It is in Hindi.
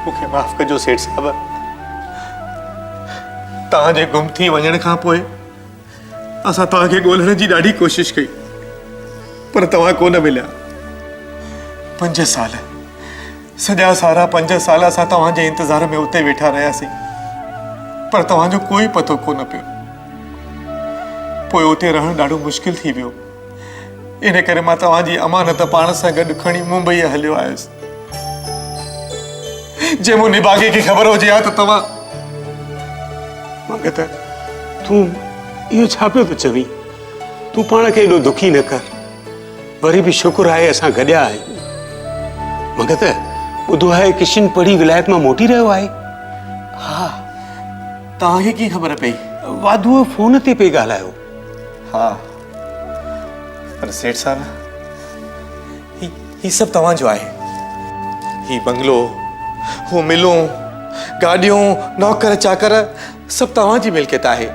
मुझे माफ़ कजो सेठ साहब। तव्हांजे गुम थी वञण खां पोइ असां तव्हांखे ॻोल्हण जी ॾाढी कोशिशि कई, पर तव्हां कोन मिलिया। 5 साल, सॼा सारा 5 साल असां तव्हांजे इंतज़ार में उते वेठा रहियासीं, पर तव्हांजो कोई पतो कोन पियो। पोइ उते रहणु ॾाढो मुश्किल थी वियो। इन करे मां तव्हांजी अमानत पाण सां गॾु खणी मुंबई हलियो आयुसि। जे मूं निभागे खे ख़बर हुजे हा त तव्हां मगत तूं इहो छा पियो थो चवीं? तूं पाण खे एॾो दुखी न कर। वरी बि शुक्र आहे असां गॾिया आहियूं। मगत ॿुधो आहे किशन पढ़ी विलायत मां मोटी रहियो आहे। हा, तव्हांखे कीअं ख़बर पई? वाधूअ फोन ते पे ॻाल्हायो। हा, पर सेठ साहब ही सब तव्हांजो आहे। ही बंगलो, वो मिलूं, गाड़ियों, नौकर चाकर सब तव्हांजी मिल्कियत आहे।